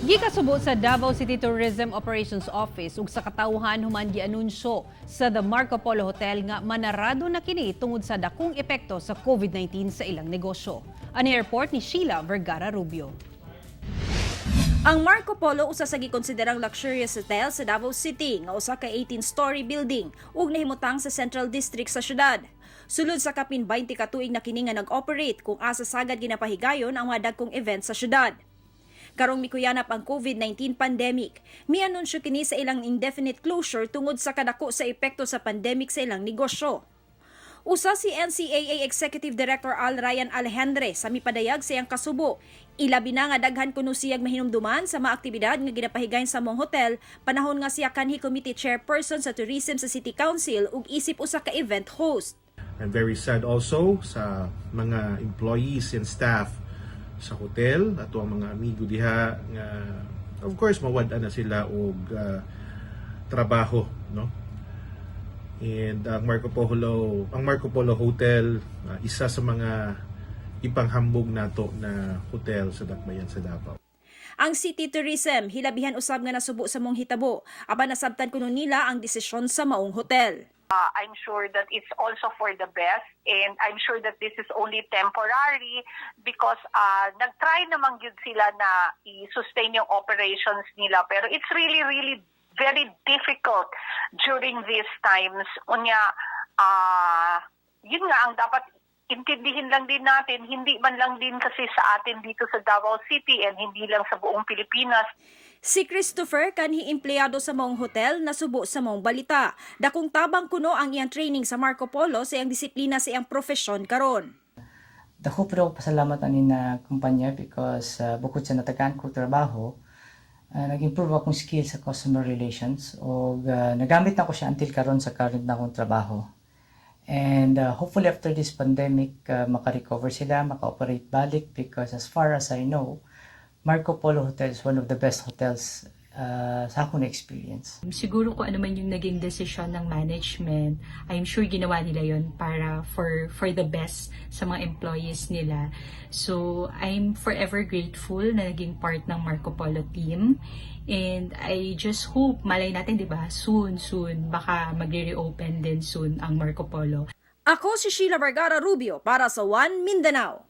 Gikasubo sa Davao City Tourism Operations Office ug sa katawhan human gianunsyo sa The Marco Polo Hotel nga manarado na kini tungod sa dakong epekto sa COVID-19 sa ilang negosyo. Ani report ni Sheila Vergara Rubio. Ang Marco Polo usa sa gikonsiderang luxurious hotel sa Davao City nga usa ka 18-story building ug nahimutang sa Central District sa syudad. Sulod sa kapin 20 ka tuig na kini nga nag-operate kung asa sagad ginapahigayon ang mga dagkong event sa syudad. Karong mikuyanap ang COVID-19 pandemic, mianunsyo kini sa ilang indefinite closure tungod sa kadako sa epekto sa pandemic sa ilang negosyo. Usa si NCAA Executive Director Al Ryan Alejandre sa mipadayag sa iyang kasubo. Ilabi na nga daghan kuno siyang mahinumduman sa mga aktibidad nga ginapahigayon sa mong hotel panahon nga siya kanhi committee chairperson sa tourism sa City Council ug isip usa ka event host. I'm very sad also sa mga employees and staff sa hotel ato ang mga amigo diha nga of course mawad-an na sila og trabaho, no? And ang Marco Polo Hotel isa sa mga ipanghambog nato na hotel sa Dakbayan sa Davao. Ang City Tourism hilabihan usab nga nasubo sa mong hitabo apan nasabtan kuno nila ang desisyon sa maong hotel. I'm sure that it's also for the best, and I'm sure that this is only temporary because nag-try naman yun sila na i-sustain yung operations nila, pero it's really very difficult during these times. Unya, yun nga ang dapat intindihin lang din natin, hindi man lang din kasi sa atin dito sa Davao City and hindi lang sa buong Pilipinas. Si Christopher kanhi empleyado sa maong hotel nasubo sa maong balita. Dakong tabang kuno ang iyang training sa Marco Polo sa iyang disiplina sa iyang profesyon karon. Dako pero pasalamat ani na kumpanya because bukod sa natagaan ko trabaho, nag-improve akong skill sa customer relations o nagamit na ko siya until karon sa current na akong trabaho. And hopefully after this pandemic, maka-recover sila, maka-operate balik because as far as I know, Marco Polo Hotel is one of the best hotels sa akong experience. Siguro kung ano man yung naging desisyon ng management, I'm sure ginawa nila yon para for the best sa mga employees nila. So I'm forever grateful na naging part ng Marco Polo team. And I just hope, malay natin, di ba, soon, baka magre-reopen din soon ang Marco Polo. Ako si Sheila Vergara Rubio para sa One Mindanao.